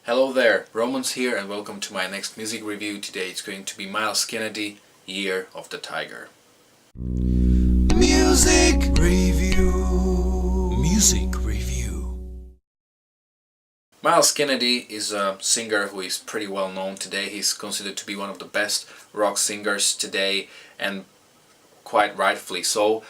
Hello there, Romans here and welcome to my next music review. Today it's going to be Myles Kennedy, Year of the Tiger. Music review. Music review. Myles Kennedy is a singer who is pretty well known today. He's considered to be one of the best rock singers today, and quite rightfully so.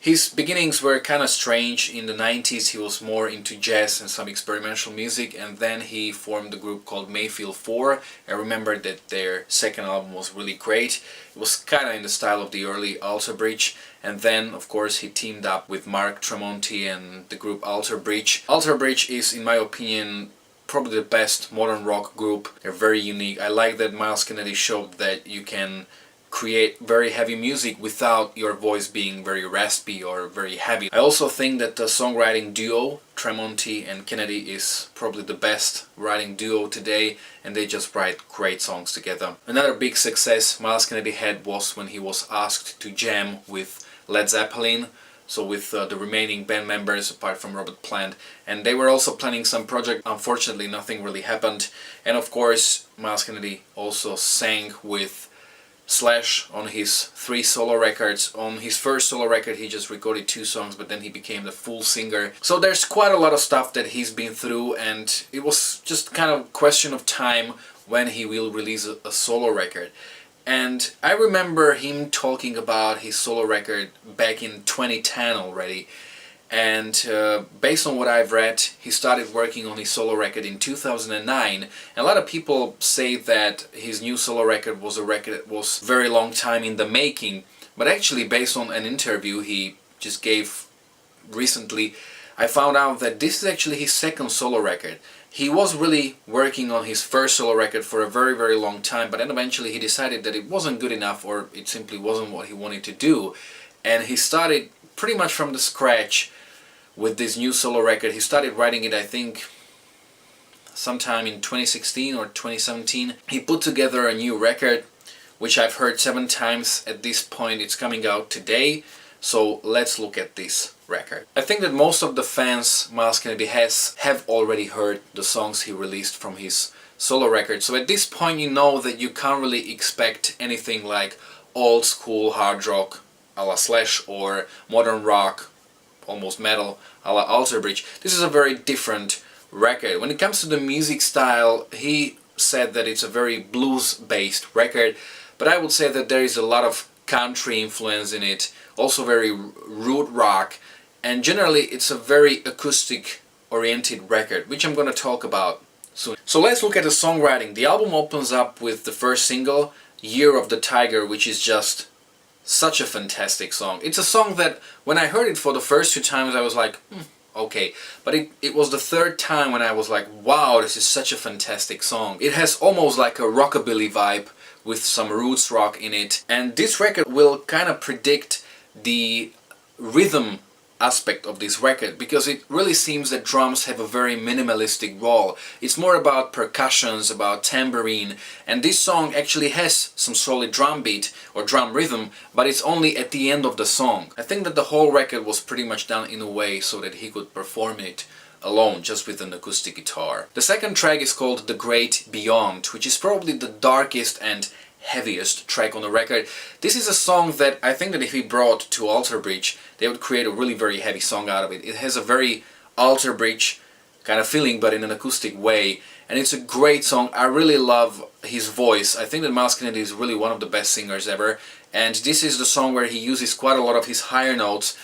His beginnings were kind of strange. In the 90s he was more into jazz and some experimental music, and then he formed a group called Mayfield 4. I remember that their second album was really great. It was kind of in the style of the early Alter Bridge, and then of course he teamed up with Mark Tremonti and the group Alter Bridge. Alter Bridge is, in my opinion, probably the best modern rock group. They're very unique. I like that Myles Kennedy showed that you can create very heavy music without your voice being very raspy or very heavy. I also think that the songwriting duo, Tremonti and Kennedy, is probably the best writing duo today, and they just write great songs together. Another big success Myles Kennedy had was when he was asked to jam with Led Zeppelin, so with the remaining band members apart from Robert Plant, and they were also planning some project. Unfortunately nothing really happened, and of course Myles Kennedy also sang with Slash on his 3 solo records. On his first solo record he just recorded 2 songs, but then he became the full singer. So there's quite a lot of stuff that he's been through, and it was just kind of a question of time when he will release a solo record. And I remember him talking about his solo record back in 2010 already. And based on what I've read, he started working on his solo record in 2009, and a lot of people say that his new solo record was a record that was very long time in the making, but actually based on an interview he just gave recently, I found out that this is actually his second solo record. He was really working on his first solo record for a very long time, but then eventually he decided that it wasn't good enough, or it simply wasn't what he wanted to do, and he started pretty much from the scratch with this new solo record. He started writing it, I think, sometime in 2016 or 2017. He put together a new record, which I've heard 7 times at this point. It's coming out today, so let's look at this record. I think that most of the fans Myles Kennedy has have already heard the songs he released from his solo record, so at this point you know that you can't really expect anything like old school hard rock a la Slash or modern rock, almost metal, a la Alter Bridge. This is a very different record. When it comes to the music style, he said that it's a very blues-based record, but I would say that there is a lot of country influence in it, also very root rock, and generally it's a very acoustic-oriented record, which I'm going to talk about soon. So let's look at the songwriting. The album opens up with the first single, Year of the Tiger, which is just such a fantastic song. It's a song that when I heard it for the first 2 times I was like, okay, but it was the 3rd time when I was like, wow, this is such a fantastic song. It has almost like a rockabilly vibe with some roots rock in it, and this record will kind of predict the rhythm aspect of this record, because it really seems that drums have a very minimalistic role. It's more about percussions, about tambourine, and this song actually has some solid drum beat or drum rhythm, but it's only at the end of the song. I think that the whole record was pretty much done in a way so that he could perform it alone, just with an acoustic guitar. The second track is called The Great Beyond, which is probably the darkest and heaviest track on the record. This is a song that I think that if he brought to Alter Bridge, they would create a really very heavy song out of it. It has a very Alter Bridge kind of feeling, but in an acoustic way, and it's a great song. I really love his voice. I think that Myles Kennedy is really one of the best singers ever, and this is the song where he uses quite a lot of his higher notes.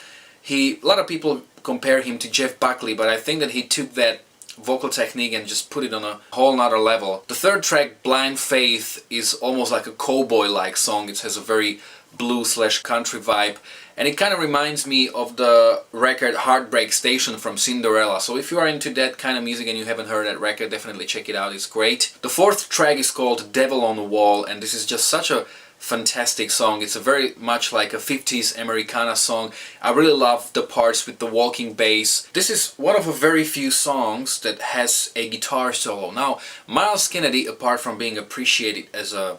A lot of people compare him to Jeff Buckley, but I think that he took that vocal technique and just put it on a whole nother level. The third track, Blind Faith, is almost like a cowboy-like song. It has a very blues/country vibe, and it kind of reminds me of the record Heartbreak Station from Cinderella. So if you are into that kind of music and you haven't heard that record, definitely check it out, it's great. The 4th track is called Devil on the Wall, and this is just such a fantastic song. It's a very much like a 50s Americana song. I really love the parts with the walking bass. This is one of a very few songs that has a guitar solo. Now, Myles Kennedy, apart from being appreciated as a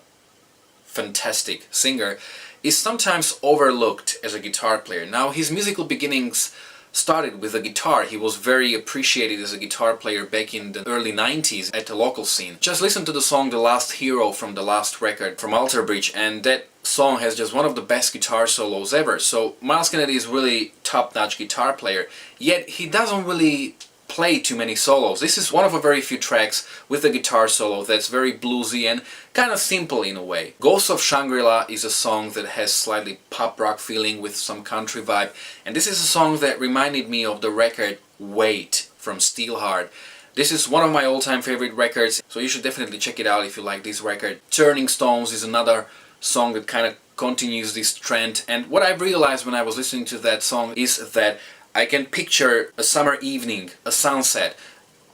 fantastic singer, is sometimes overlooked as a guitar player. Now, his musical beginnings started with a guitar. He was very appreciated as a guitar player back in the early 90s at the local scene. Just listen to the song The Last Hero from the last record from Alter Bridge, and that song has just one of the best guitar solos ever. So Myles Kennedy is really top-notch guitar player, yet he doesn't really play too many solos. This is one of a very few tracks with a guitar solo that's very bluesy and kind of simple in a way. Ghosts of Shangri-La is a song that has slightly pop rock feeling with some country vibe, and this is a song that reminded me of the record Wait from Steelheart. This is one of my all-time favorite records, so you should definitely check it out if you like this record. Turning Stones is another song that kind of continues this trend, and what I realized when I was listening to that song is that I can picture a summer evening, a sunset,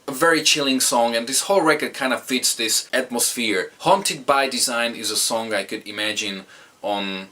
a very chilling song, and this whole record kind of fits this atmosphere. Haunted by Design is a song I could imagine on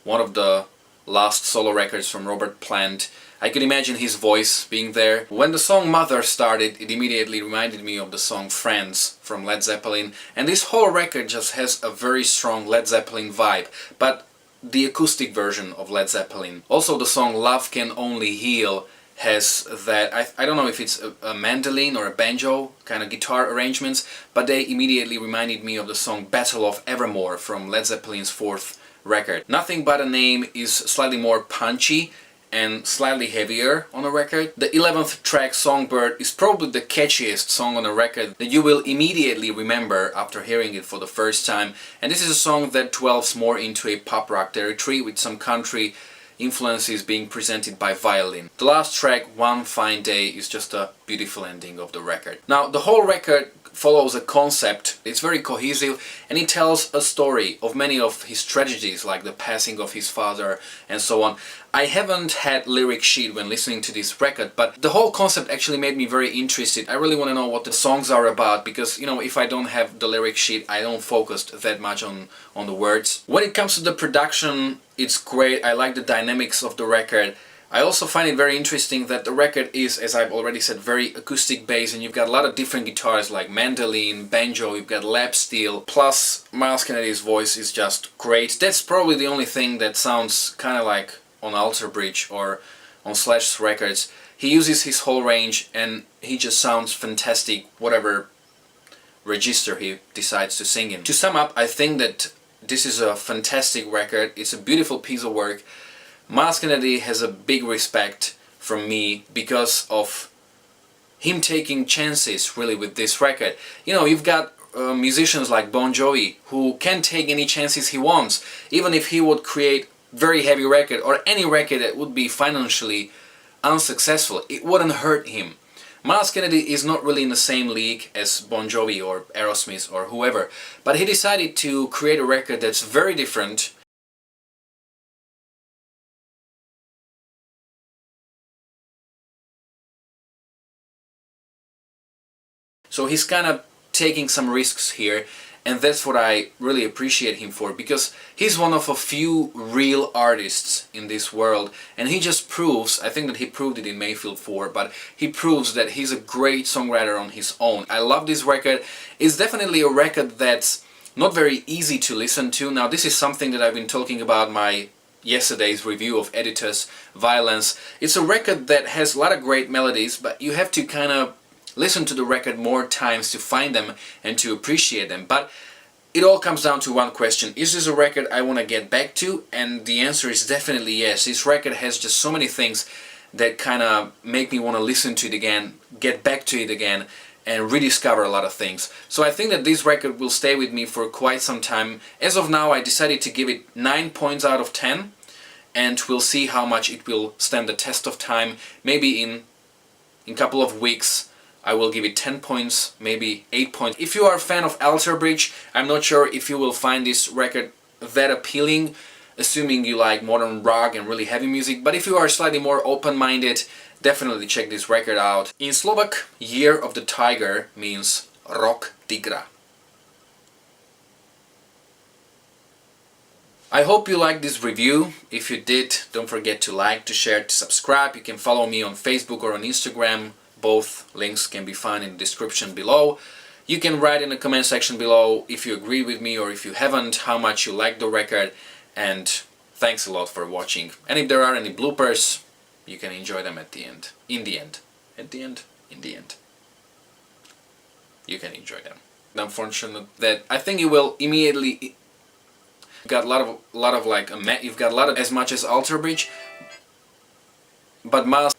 one of the last solo records from Robert Plant. I could imagine his voice being there. When the song Mother started, it immediately reminded me of the song Friends from Led Zeppelin, and this whole record just has a very strong Led Zeppelin vibe, but the acoustic version of Led Zeppelin. Also the song Love Can Only Heal has that, I don't know if it's a mandolin or a banjo kind of guitar arrangements, but they immediately reminded me of the song Battle of Evermore from Led Zeppelin's fourth record. Nothing But a Name is slightly more punchy and slightly heavier on a record. The 11th track, Songbird, is probably the catchiest song on a record that you will immediately remember after hearing it for the first time, and this is a song that delves more into a pop rock territory with some country influences being presented by violin. The last track, One Fine Day, is just a beautiful ending of the record. Now, the whole record follows a concept, it's very cohesive, and it tells a story of many of his tragedies, like the passing of his father and so on. I haven't had lyric sheet when listening to this record, but the whole concept actually made me very interested. I really want to know what the songs are about, because, you know, if I don't have the lyric sheet, I don't focus that much on the words. When it comes to the production, it's great. I like the dynamics of the record. I also find it very interesting that the record is, as I've already said, very acoustic based, and you've got a lot of different guitars like mandolin, banjo, you've got lap steel, plus Myles Kennedy's voice is just great. That's probably the only thing that sounds kind of like on Alter Bridge or on Slash's records. He uses his whole range and he just sounds fantastic, whatever register he decides to sing in. To sum up, I think that this is a fantastic record, it's a beautiful piece of work. Myles Kennedy has a big respect from me because of him taking chances really with this record. You know, you've got musicians like Bon Jovi who can take any chances he wants, even if he would create very heavy record or any record that would be financially unsuccessful, it wouldn't hurt him. Myles Kennedy is not really in the same league as Bon Jovi or Aerosmith or whoever, but he decided to create a record that's very different. So he's kind of taking some risks here, and that's what I really appreciate him for, because he's one of a few real artists in this world, and he just proves, I think that he proved it in Mayfield 4, but he proves that he's a great songwriter on his own. I love this record. It's definitely a record that's not very easy to listen to. Now, this is something that I've been talking about my yesterday's review of Editor's Violence. It's a record that has a lot of great melodies, but you have to kind of listen to the record more times to find them and to appreciate them. But it all comes down to one question: is this a record I want to get back to? And the answer is definitely yes. This record has just so many things that kind of make me want to listen to it again, get back to it again, and rediscover a lot of things. So I think that this record will stay with me for quite some time. As of now, I decided to give it 9 points out of 10, and we'll see how much it will stand the test of time. Maybe in a couple of weeks I will give it 10 points, maybe 8 points. If you are a fan of Alter Bridge, I'm not sure if you will find this record that appealing, assuming you like modern rock and really heavy music, but if you are slightly more open-minded, definitely check this record out. In Slovak, Year of the Tiger means Rok Tigra. I hope you liked this review. If you did, don't forget to like, to share, to subscribe. You can follow me on Facebook or on Instagram. Both links can be found in the description below. You can write in the comment section below if you agree with me or if you haven't, how much you like the record, and thanks a lot for watching. And if there are any bloopers, you can enjoy them at the end. In the end. At the end? In the end. You can enjoy them. Unfortunate that I think you will immediately. You've got a lot of like you've got a lot of as much as Alter Bridge, but Myles